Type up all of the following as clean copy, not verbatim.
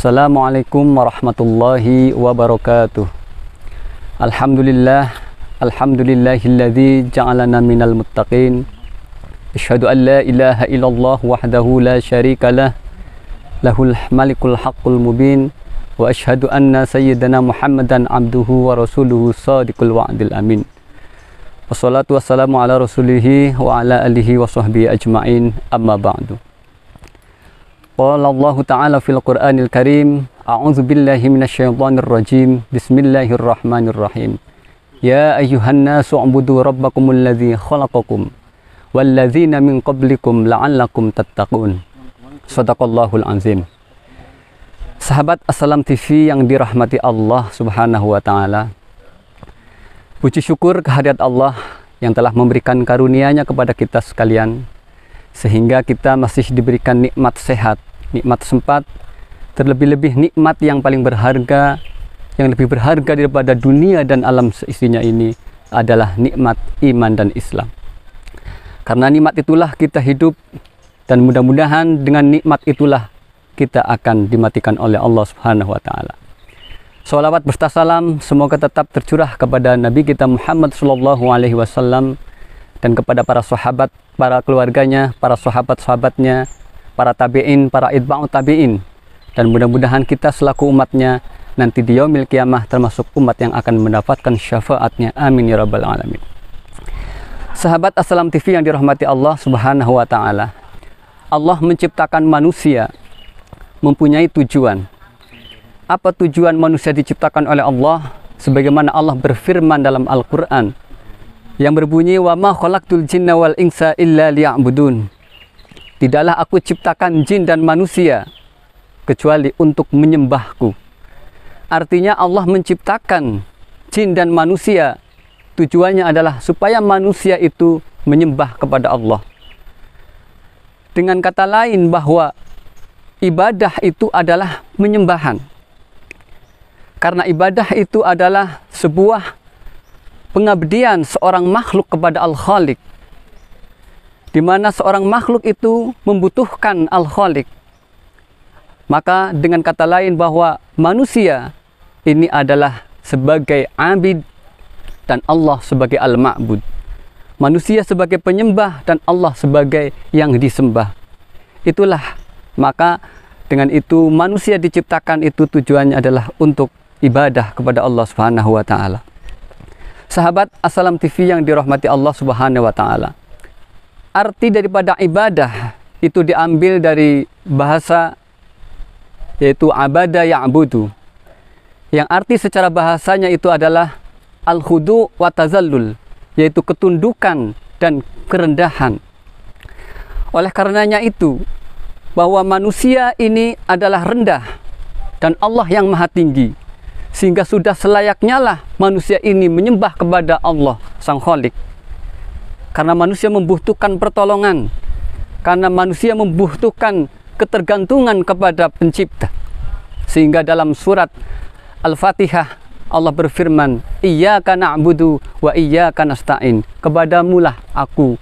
Assalamualaikum warahmatullahi wabarakatuh. Alhamdulillahilladzi ja'alana minal muttaqin. Asyhadu an la ilaha illallah wahdahu la syarikalah, lahul malikul haqqul mubin, wa asyhadu anna sayyidana Muhammadan abduhu wa rasuluhu shadiqul wa'dil amin. Wassalatu wassalamu ala rasulihi wa ala alihi wa sahbihi ajma'in, amma ba'du. Qala Allah Ta'ala fil Qur'anil Karim, a'udzu billahi minasyaitonir rajim. Bismillahirrahmanirrahim. Ya ayyuhan nasu u'budu rabbakumul ladzi khalaqakum wal ladzina min qablikum la'allakum tattaqun. Shadaqallahul azim. Sahabat Assalam TV yang dirahmati Allah Subhanahu wa taala. Puji syukur kehadirat Allah yang telah memberikan karunia-Nya kepada kita sekalian, sehingga kita masih diberikan nikmat sehat, nikmat sempat, terlebih-lebih nikmat yang paling berharga, yang lebih berharga daripada dunia dan alam seisinya ini adalah nikmat iman dan Islam. Karena nikmat itulah kita hidup, dan mudah-mudahan dengan nikmat itulah kita akan dimatikan oleh Allah Subhanahu wa taala. Sholawat berserta salam semoga tetap tercurah kepada Nabi kita Muhammad sallallahu alaihi wasallam dan kepada para sahabat, para keluarganya, para sahabat-sahabatnya, para tabi'in, para itba'u tabi'in, dan mudah-mudahan kita selaku umatnya nanti di yaumil kiamah termasuk umat yang akan mendapatkan syafaatnya, amin ya rabbal alamin. Sahabat Assalam TV yang dirahmati Allah Subhanahu wa taala, Allah menciptakan manusia mempunyai tujuan. Apa tujuan manusia diciptakan oleh Allah? Sebagaimana Allah berfirman dalam Al-Quran yang berbunyi, wa ma khalaqtul jinna wal insa illa liya'budun. Tidaklah aku ciptakan jin dan manusia kecuali untuk menyembahku. Artinya Allah menciptakan jin dan manusia, tujuannya adalah supaya manusia itu menyembah kepada Allah. Dengan kata lain bahwa ibadah itu adalah menyembahan. Karena ibadah itu adalah sebuah pengabdian seorang makhluk kepada Al-Khaliq, di mana seorang makhluk itu membutuhkan Al-Khaliq. Maka dengan kata lain bahwa manusia ini adalah sebagai abid dan Allah sebagai al-ma'bud. Manusia sebagai penyembah dan Allah sebagai yang disembah. Itulah, maka dengan itu manusia diciptakan itu tujuannya adalah untuk ibadah kepada Allah Subhanahu wa taala. Sahabat Assalam TV yang dirahmati Allah Subhanahu wa taala. Arti daripada ibadah itu diambil dari bahasa, yaitu abada ya'budu, yang arti secara bahasanya itu adalah al-khudu' wa tazallul, yaitu ketundukan dan kerendahan. Oleh karenanya itu, bahwa manusia ini adalah rendah dan Allah yang maha tinggi, sehingga sudah selayaknya lah manusia ini menyembah kepada Allah Sang Khalik. Karena manusia membutuhkan pertolongan, karena manusia membutuhkan ketergantungan kepada pencipta. Sehingga dalam surat Al-Fatihah Allah berfirman, iyyaka na'budu wa iyyaka nasta'in. Kepadamulah aku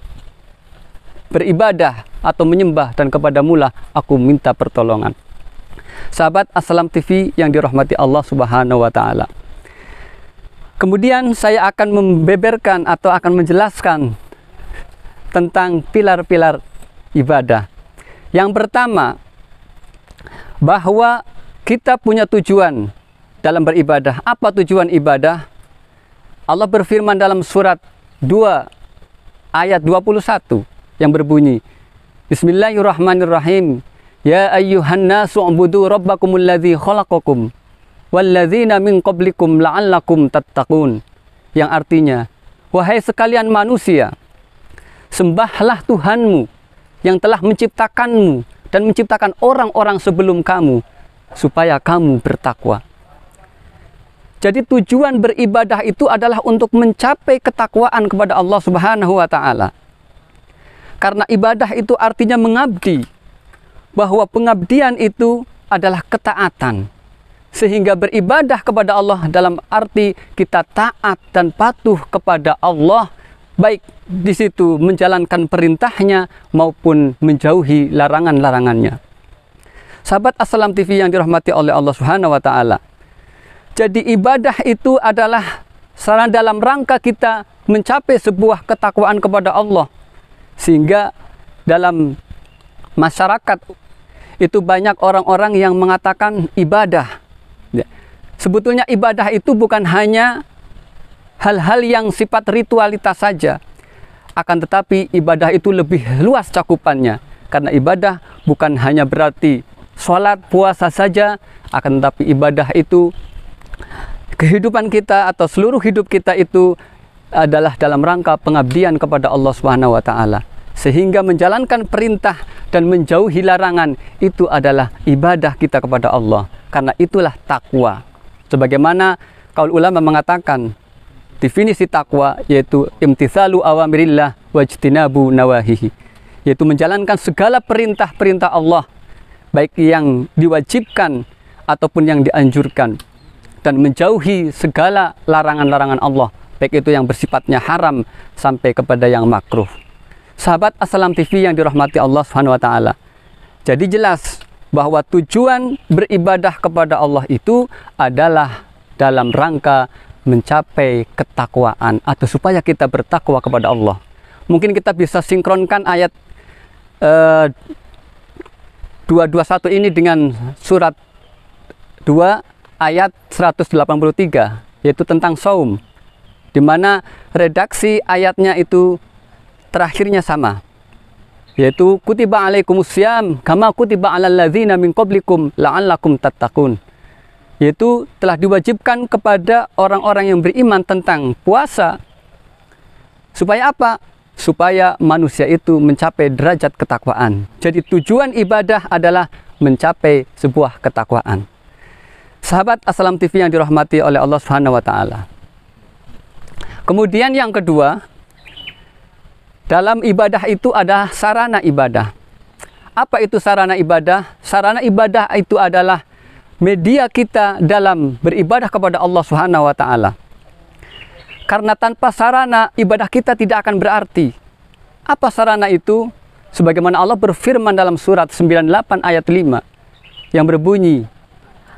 beribadah atau menyembah, dan kepadamulah aku minta pertolongan. Sahabat Assalam TV yang dirahmati Allah Subhanahu wa taala. Kemudian saya akan membeberkan atau akan menjelaskan tentang pilar-pilar ibadah. Yang pertama, bahwa kita punya tujuan dalam beribadah. Apa tujuan ibadah? Allah berfirman dalam surat 2 ayat 21 yang berbunyi, Bismillahirrahmanirrahim. Ya ayyuhan nasu u'budu rabbakumul ladzi khalaqakum wal ladzina min qablikum la'allakum tattaqun. Yang artinya, wahai sekalian manusia, sembahlah Tuhanmu yang telah menciptakanmu dan menciptakan orang-orang sebelum kamu, supaya kamu bertakwa. Jadi tujuan beribadah itu adalah untuk mencapai ketakwaan kepada Allah Subhanahu wa taala. Karena ibadah itu artinya mengabdi, bahwa pengabdian itu adalah ketaatan. Sehingga beribadah kepada Allah dalam arti kita taat dan patuh kepada Allah, baik di situ menjalankan perintahnya maupun menjauhi larangan-larangannya. Sahabat Assalam TV yang dirahmati oleh Allah Subhanahu wa taala. Jadi ibadah itu adalah sarana dalam rangka kita mencapai sebuah ketakwaan kepada Allah. Sehingga dalam masyarakat itu banyak orang-orang yang mengatakan ibadah. Sebetulnya ibadah itu bukan hanya hal-hal yang sifat ritualitas saja. Akan tetapi ibadah itu lebih luas cakupannya. Karena ibadah bukan hanya berarti sholat, puasa saja. Akan tetapi ibadah itu, kehidupan kita atau seluruh hidup kita itu adalah dalam rangka pengabdian kepada Allah Subhanahu wa taala. Sehingga menjalankan perintah dan menjauhi larangan itu adalah ibadah kita kepada Allah. Karena itulah takwa. Sebagaimana kaul ulama mengatakan, definisi takwa yaitu imtitsalu awamirillah wajtinabu nawahihi, yaitu menjalankan segala perintah-perintah Allah, baik yang diwajibkan ataupun yang dianjurkan, dan menjauhi segala larangan-larangan Allah, baik itu yang bersifatnya haram sampai kepada yang makruh. Sahabat Assalam TV yang dirahmati Allah Subhanahu wa taala. Jadi jelas bahwa tujuan beribadah kepada Allah itu adalah dalam rangka mencapai ketakwaan atau supaya kita bertakwa kepada Allah. Mungkin kita bisa sinkronkan ayat 221 ini dengan surat 2 ayat 183, yaitu tentang saum, di mana redaksi ayatnya itu terakhirnya sama, yaitu kutiba alaikumussyam kama kutiba alal ladzina min qablikum la'allakum tattaqun, yaitu telah diwajibkan kepada orang-orang yang beriman tentang puasa. Supaya apa? Supaya manusia itu mencapai derajat ketakwaan. Jadi tujuan ibadah adalah mencapai sebuah ketakwaan. Sahabat Assalam TV yang dirahmati oleh Allah Subhanahu wa taala. Kemudian yang kedua, dalam ibadah itu ada sarana ibadah. Apa itu sarana ibadah? Sarana ibadah itu adalah media kita dalam beribadah kepada Allah Subhanahu wa taala. Karena tanpa sarana ibadah kita tidak akan berarti. Apa sarana itu? Sebagaimana Allah berfirman dalam surat 98 ayat 5 yang berbunyi,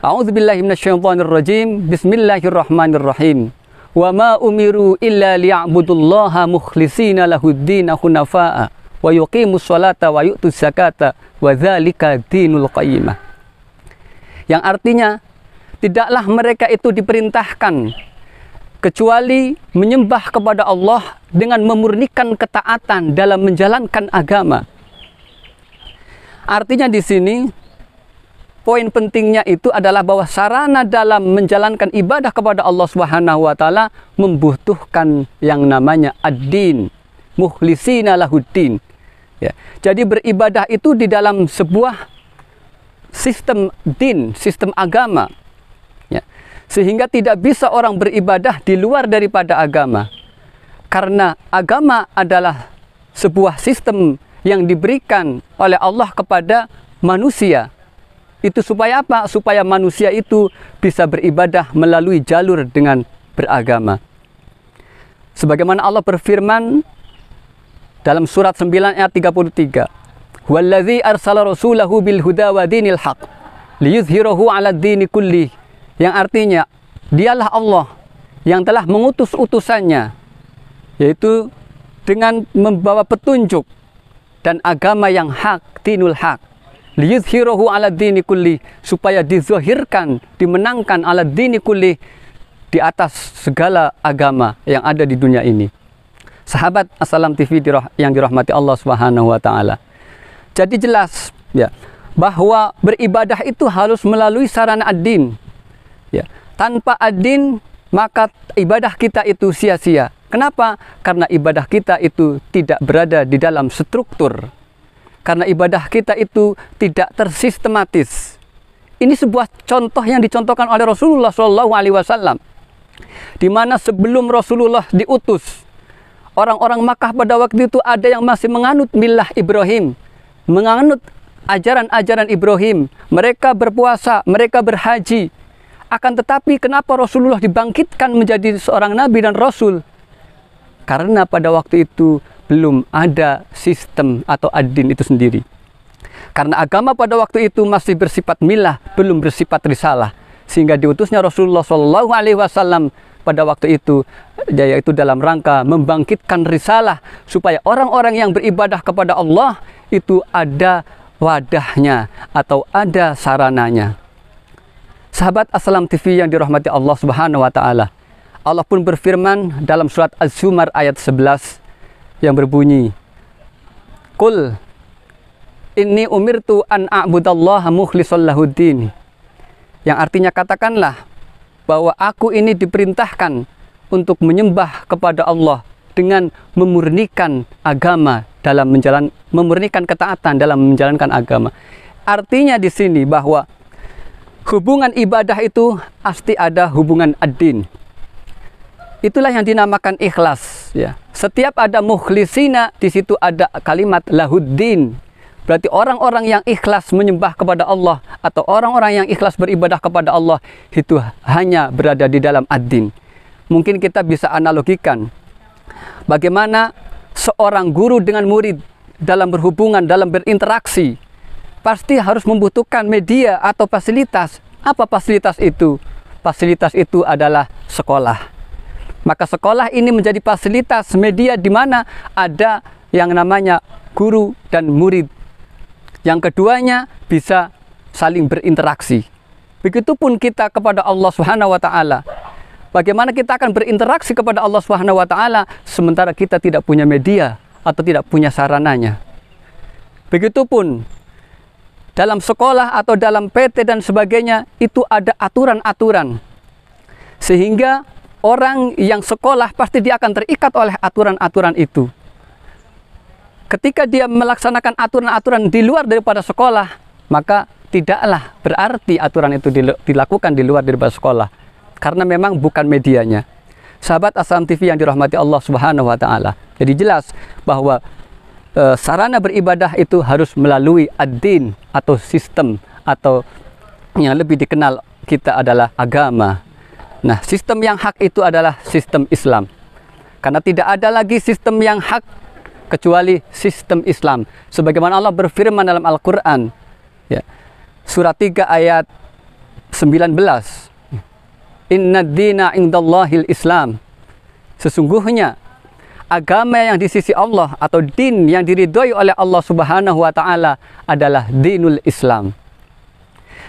A'udzubillahi minasyaitonirrajim, Bismillahirrahmanirrahim. Wa ma umiru illa liya'budullaha mukhlishina lahuddin hunafa'a wa yuqimus sholata wa yu'tuz zakata wa dzalika dinul qayyimah. Yang artinya, tidaklah mereka itu diperintahkan kecuali menyembah kepada Allah dengan memurnikan ketaatan dalam menjalankan agama. Artinya di sini poin pentingnya itu adalah bahwa sarana dalam menjalankan ibadah kepada Allah Subhanahu wa taala membutuhkan yang namanya ad-din, mukhlishina lahuddin. Ya. Jadi beribadah itu di dalam sebuah sistem din, sistem agama. Ya. Sehingga tidak bisa orang beribadah di luar daripada agama. Karena agama adalah sebuah sistem yang diberikan oleh Allah kepada manusia. Itu supaya apa? Supaya manusia itu bisa beribadah melalui jalur dengan beragama. Sebagaimana Allah berfirman dalam surat 9 ayat 33. Huwallazi arsala rasulahu bil huda wa dinil haq liyuzhirahu 'ala ad-dini kulli. Yang artinya, dialah Allah yang telah mengutus utusannya, yaitu dengan membawa petunjuk dan agama yang hak, dinul haq. Liyuzhirahu 'ala ad-dini kulli, supaya dizahirkan, dimenangkan 'ala ad-dini kulli, di atas segala agama yang ada di dunia ini. Sahabat Assalam TV yang dirahmati Allah Subhanahu wa taala. Jadi jelas ya bahwa beribadah itu harus melalui sarana ad-din. Ya, tanpa ad-din maka ibadah kita itu sia-sia. Kenapa? Karena ibadah kita itu tidak berada di dalam struktur. Karena ibadah kita itu tidak tersistematis. Ini sebuah contoh yang dicontohkan oleh Rasulullah SAW. Di mana sebelum Rasulullah diutus, orang-orang Makkah pada waktu itu ada yang masih menganut milah Ibrahim, menganut ajaran-ajaran Ibrahim. Mereka berpuasa, mereka berhaji. Akan tetapi kenapa Rasulullah dibangkitkan menjadi seorang nabi dan rasul? Karena pada waktu itu belum ada sistem atau ad-din itu sendiri. Karena agama pada waktu itu masih bersifat milah, belum bersifat risalah. Sehingga diutusnya Rasulullah SAW pada waktu itu, yaitu dalam rangka membangkitkan risalah, supaya orang-orang yang beribadah kepada Allah itu ada wadahnya atau ada sarananya. Sahabat Assalam TV yang dirahmati Allah Subhanahu wa Ta'ala, Allah pun berfirman dalam surat Az-Zumar ayat 11 yang berbunyi, Qul inni umirtu an a'budallaha mukhlishan lahuddin. Yang artinya katakanlah bahwa aku ini diperintahkan untuk menyembah kepada Allah dengan memurnikan agama dalam memurnikan ketaatan dalam menjalankan agama. Artinya di sini bahwa hubungan ibadah itu pasti ada hubungan ad-din. Itulah yang dinamakan ikhlas, ya. Setiap ada mukhlisina, di situ ada kalimat lahuddin. Berarti orang-orang yang ikhlas menyembah kepada Allah atau orang-orang yang ikhlas beribadah kepada Allah itu hanya berada di dalam ad-din. Mungkin kita bisa analogikan bagaimana seorang guru dengan murid dalam berhubungan, dalam berinteraksi, pasti harus membutuhkan media atau fasilitas. Apa fasilitas itu? Fasilitas itu adalah sekolah. Maka sekolah ini menjadi fasilitas media di mana ada yang namanya guru dan murid. Yang keduanya bisa saling berinteraksi. Begitupun kita kepada Allah Subhanahu wa Ta'ala. Bagaimana kita akan berinteraksi kepada Allah Subhanahu wa Ta'ala sementara kita tidak punya media atau tidak punya sarananya. Begitupun dalam sekolah atau dalam PT dan sebagainya itu ada aturan-aturan. Sehingga orang yang sekolah pasti dia akan terikat oleh aturan-aturan itu. Ketika dia melaksanakan aturan-aturan di luar daripada sekolah, maka tidaklah berarti aturan itu dilakukan di luar daripada sekolah. Karena memang bukan medianya. Sahabat Assalam TV yang dirahmati Allah Subhanahu wa Ta'ala. Jadi jelas bahwa sarana beribadah itu harus melalui ad-din atau sistem, atau yang lebih dikenal kita adalah agama. Nah, sistem yang hak itu adalah sistem Islam. Karena tidak ada lagi sistem yang hak kecuali sistem Islam. Sebagaimana Allah berfirman dalam Al-Quran, ya, surat 3 ayat 19, Inna dina indallahil Islam. Sesungguhnya agama yang di sisi Allah atau din yang diridhoi oleh Allah Subhanahu wa Ta'ala adalah dinul Islam.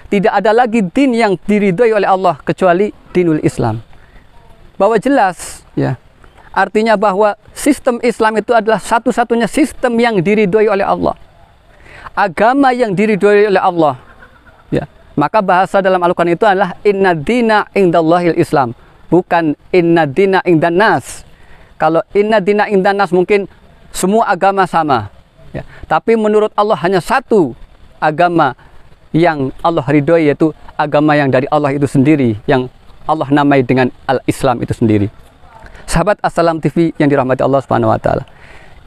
Tidak ada lagi din yang diridhoi oleh Allah kecuali dinul Islam. Bahwa jelas, ya, artinya bahwa sistem Islam itu adalah satu-satunya sistem yang diridhoi oleh Allah. Agama yang diridhoi oleh Allah. Ya, maka bahasa dalam Al-Quran itu adalah inna dina indallahil Islam, bukan inna dina indan nas. Kalau inna dina indan nas mungkin semua agama sama. Ya, tapi menurut Allah hanya satu agama yang Allah ridhoi, yaitu agama yang dari Allah itu sendiri, yang Allah namai dengan Al-Islam itu sendiri. Sahabat Assalam TV yang dirahmati Allah Subhanahu wa Ta'ala,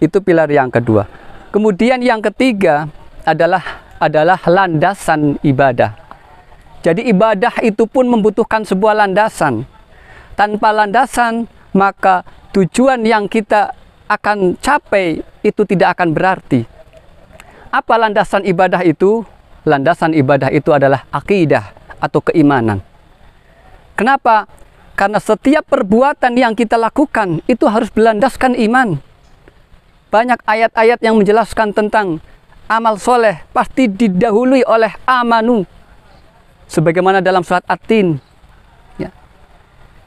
itu pilar yang kedua. Kemudian yang ketiga adalah landasan ibadah. Jadi ibadah itu pun membutuhkan sebuah landasan. Tanpa landasan, maka tujuan yang kita akan capai itu tidak akan berarti. Apa landasan ibadah itu? Landasan ibadah itu adalah akidah atau keimanan. Kenapa? Karena setiap perbuatan yang kita lakukan itu harus berlandaskan iman. Banyak ayat-ayat yang menjelaskan tentang amal soleh pasti didahului oleh amanu. Sebagaimana dalam surat At-Tin, ya,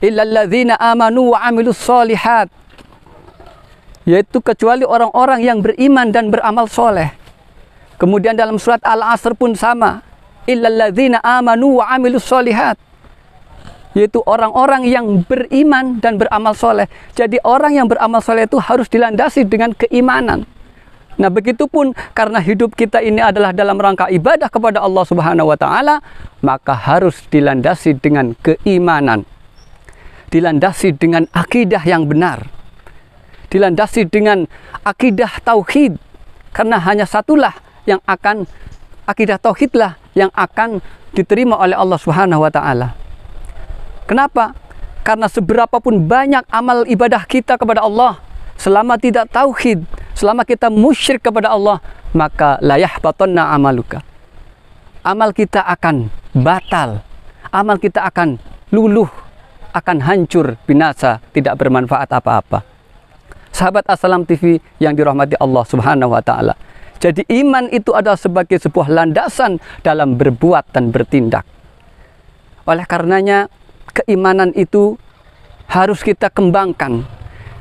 illalladzina amanu wa amilus solihat, yaitu kecuali orang-orang yang beriman dan beramal soleh. Kemudian dalam surat Al-Asr pun sama, illalladzina amanu wa amilus solihat, yaitu orang-orang yang beriman dan beramal soleh. Jadi orang yang beramal soleh itu harus dilandasi dengan keimanan. Nah, begitupun karena hidup kita ini adalah dalam rangka ibadah kepada Allah Subhanahu wa Ta'ala, maka harus dilandasi dengan keimanan, dilandasi dengan akidah yang benar, dilandasi dengan akidah tauhid. Karena hanya satulah yang akan, akidah tauhidlah yang akan diterima oleh Allah Subhanahu wa Ta'ala. Kenapa? Karena seberapapun banyak amal ibadah kita kepada Allah, selama tidak tauhid, selama kita musyrik kepada Allah, maka la yahbatanna amaluka. Amal kita akan batal, amal kita akan luluh, akan hancur, binasa, tidak bermanfaat apa-apa. Sahabat Assalam TV yang dirahmati Allah Subhanahu wa taala. Jadi iman itu adalah sebagai sebuah landasan dalam berbuat dan bertindak. Oleh karenanya keimanan itu harus kita kembangkan.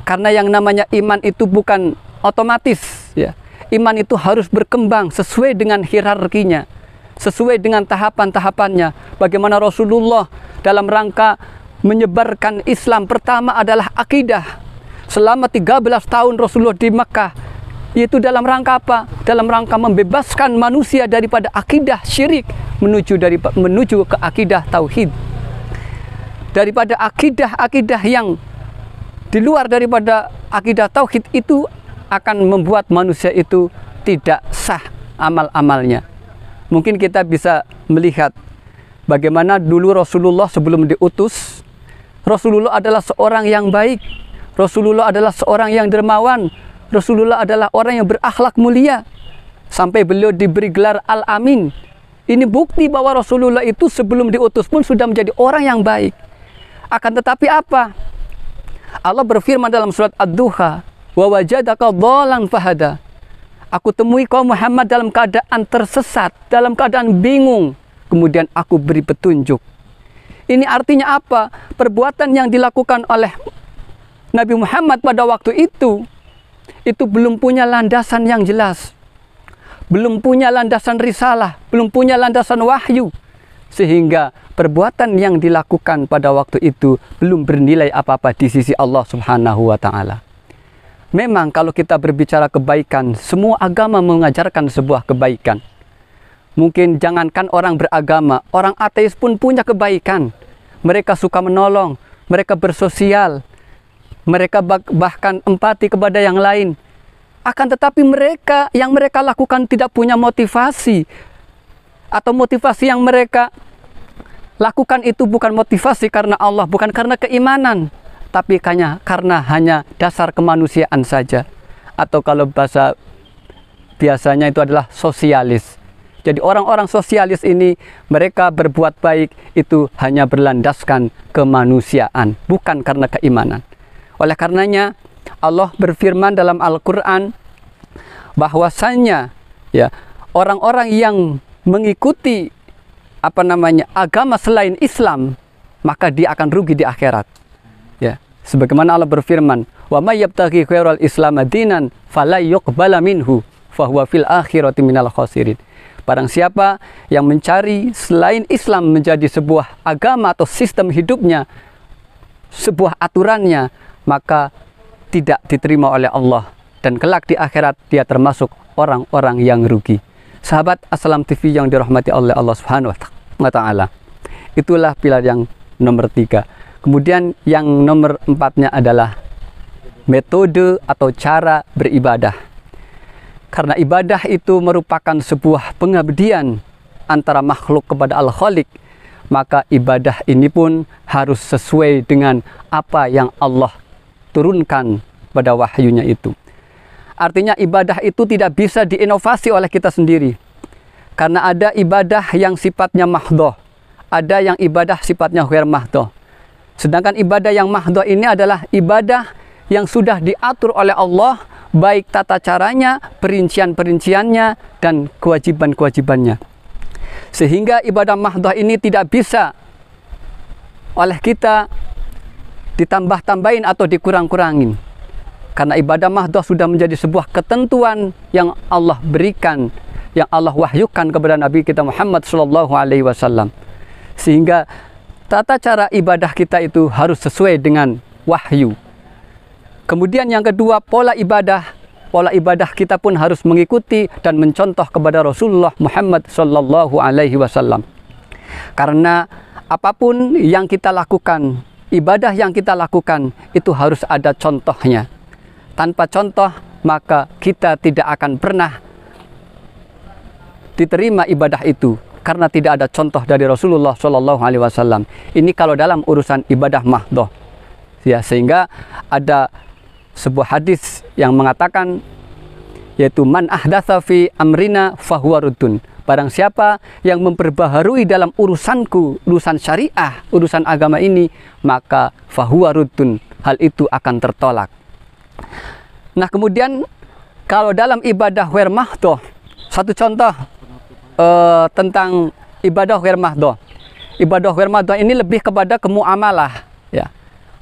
Karena yang namanya iman itu bukan otomatis, ya. Iman itu harus berkembang sesuai dengan hierarkinya, sesuai dengan tahapan-tahapannya. Bagaimana Rasulullah dalam rangka menyebarkan Islam, pertama adalah akidah. Selama 13 tahun Rasulullah di Mekah, yaitu dalam rangka apa? Dalam rangka membebaskan manusia daripada akidah syirik menuju ke akidah tauhid. Daripada akidah-akidah yang di luar daripada akidah tauhid itu akan membuat manusia itu tidak sah amal-amalnya. Mungkin kita bisa melihat bagaimana dulu Rasulullah sebelum diutus, Rasulullah adalah seorang yang baik, Rasulullah adalah seorang yang dermawan, Rasulullah adalah orang yang berakhlak mulia, sampai beliau diberi gelar Al-Amin. Ini bukti bahwa Rasulullah itu sebelum diutus pun sudah menjadi orang yang baik. Akan tetapi apa? Allah berfirman dalam surat Ad-Duha, wa wajadaka dhalan fahada. Aku temui kaum Muhammad dalam keadaan tersesat, dalam keadaan bingung, kemudian aku beri petunjuk. Ini artinya apa? Perbuatan yang dilakukan oleh Nabi Muhammad pada waktu itu belum punya landasan yang jelas, belum punya landasan risalah, belum punya landasan wahyu, sehingga perbuatan yang dilakukan pada waktu itu belum bernilai apa-apa di sisi Allah Subhanahu wa taala. Memang kalau kita berbicara kebaikan, semua agama mengajarkan sebuah kebaikan. Mungkin jangankan orang beragama, orang ateis pun punya kebaikan. Mereka suka menolong, mereka bersosial, mereka bahkan empati kepada yang lain. Akan tetapi yang mereka lakukan tidak punya motivasi, atau motivasi yang mereka lakukan itu bukan motivasi karena Allah, bukan karena keimanan, tapi karena hanya dasar kemanusiaan saja. Atau kalau bahasa biasanya itu adalah sosialis. Jadi orang-orang sosialis ini, mereka berbuat baik itu hanya berlandaskan kemanusiaan, bukan karena keimanan. Oleh karenanya Allah berfirman dalam Al-Quran bahwasannya ya, orang-orang yang mengikuti agama selain Islam, maka dia akan rugi di akhirat. Ya, sebagaimana Allah berfirman, wa may yabtaghi khairal islam dinan fala yuqbala minhu fahuwa fil akhirati minal khasirin. Barang siapa yang mencari selain Islam menjadi sebuah agama atau sistem hidupnya, sebuah aturannya, maka tidak diterima oleh Allah, dan kelak di akhirat dia termasuk orang-orang yang rugi. Sahabat Assalam TV yang dirahmati oleh Allah Subhanahu wa taala. Itulah pilar yang nomor 3. Kemudian yang nomor 4-nya adalah metode atau cara beribadah. Karena ibadah itu merupakan sebuah pengabdian antara makhluk kepada Al-Khaliq, maka ibadah ini pun harus sesuai dengan apa yang Allah turunkan pada wahyunya itu. Artinya ibadah itu tidak bisa diinovasi oleh kita sendiri. Karena ada ibadah yang sifatnya mahdhah, ada yang ibadah sifatnya ghair mahdhah. Sedangkan ibadah yang mahdhah ini adalah ibadah yang sudah diatur oleh Allah, baik tata caranya, perincian-perinciannya, dan kewajiban-kewajibannya. Sehingga ibadah mahdhah ini tidak bisa oleh kita ditambah-tambahin atau dikurang-kurangin. Karena ibadah mahdhah sudah menjadi sebuah ketentuan yang Allah berikan, yang Allah wahyukan kepada Nabi kita Muhammad SAW. Sehingga tata cara ibadah kita itu harus sesuai dengan wahyu. Kemudian yang kedua, pola ibadah kita pun harus mengikuti dan mencontoh kepada Rasulullah Muhammad SAW. Karena apapun yang kita lakukan, ibadah yang kita lakukan itu harus ada contohnya. Tanpa contoh, maka kita tidak akan pernah diterima ibadah itu, karena tidak ada contoh dari Rasulullah SAW. Ini kalau dalam urusan ibadah mahdhah. Ya, sehingga ada sebuah hadis yang mengatakan yaitu man ahdatsa fi amrina fahuwa ruddun. Barang siapa yang memperbaharui dalam urusanku, urusan syariah, urusan agama ini, maka fahuwa ruddun, hal itu akan tertolak. Nah, kemudian kalau dalam ibadah ghair mahdhah, satu contoh tentang ibadah ghair mahdhah. Ibadah ghair mahdhah ini lebih kepada kemuamalah, ya.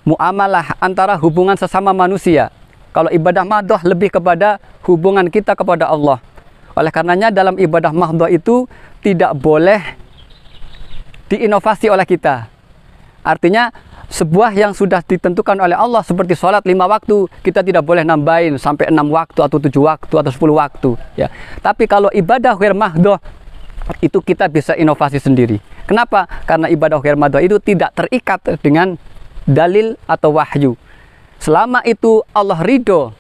Muamalah antara hubungan sesama manusia. Kalau ibadah mahdhah lebih kepada hubungan kita kepada Allah. Oleh karenanya dalam ibadah mahdhah itu tidak boleh diinovasi oleh kita. Artinya sebuah yang sudah ditentukan oleh Allah seperti sholat 5 waktu, kita tidak boleh nambahin sampai 6 waktu atau 7 waktu atau 10 waktu, ya. Tapi kalau ibadah ghair mahdhah itu kita bisa inovasi sendiri. Kenapa? Karena ibadah ghair mahdhah itu tidak terikat dengan dalil atau wahyu. Selama itu Allah ridho,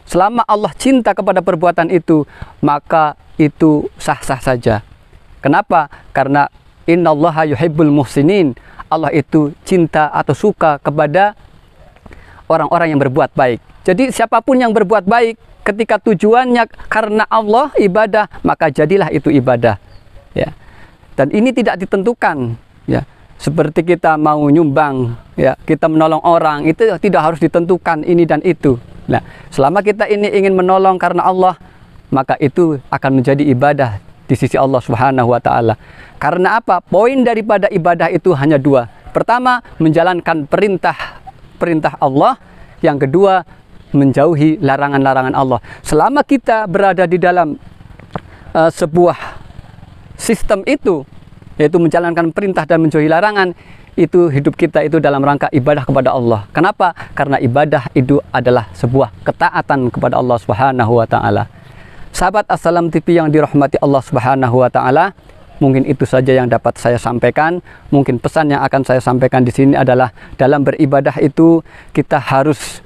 selama Allah cinta kepada perbuatan itu, maka itu sah-sah saja. Kenapa? Karena innallaha yuhibbul muhsinin. Allah itu cinta atau suka kepada orang-orang yang berbuat baik. Jadi siapapun yang berbuat baik, ketika tujuannya karena Allah ibadah, maka jadilah itu ibadah, ya. Dan ini tidak ditentukan, ya. Seperti kita mau nyumbang, ya, kita menolong orang, itu tidak harus ditentukan ini dan itu. Nah, selama kita ini ingin menolong karena Allah, maka itu akan menjadi ibadah di sisi Allah Subhanahu wa Ta'ala. Karena apa? Poin daripada ibadah itu hanya 2. Pertama, menjalankan perintah Allah. Yang kedua, menjauhi larangan-larangan Allah. Selama kita berada di dalam sebuah sistem itu, yaitu menjalankan perintah dan menjauhi larangan, itu hidup kita itu dalam rangka ibadah kepada Allah. Kenapa? Karena ibadah itu adalah sebuah ketaatan kepada Allah Subhanahu wa Ta'ala. Sahabat Assalam TV yang dirahmati Allah Subhanahu wa Ta'ala, mungkin itu saja yang dapat saya sampaikan. Mungkin pesan yang akan saya sampaikan di sini adalah dalam beribadah itu kita harus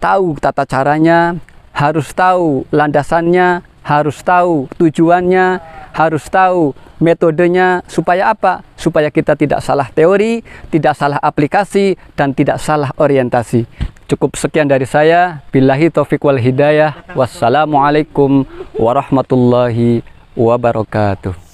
tahu tata caranya, harus tahu landasannya, harus tahu tujuannya, harus tahu metodenya. Supaya apa? Supaya kita tidak salah teori, tidak salah aplikasi, dan tidak salah orientasi. Cukup sekian dari saya. Billahi taufiq wal hidayah. Wassalamualaikum warahmatullahi wabarakatuh.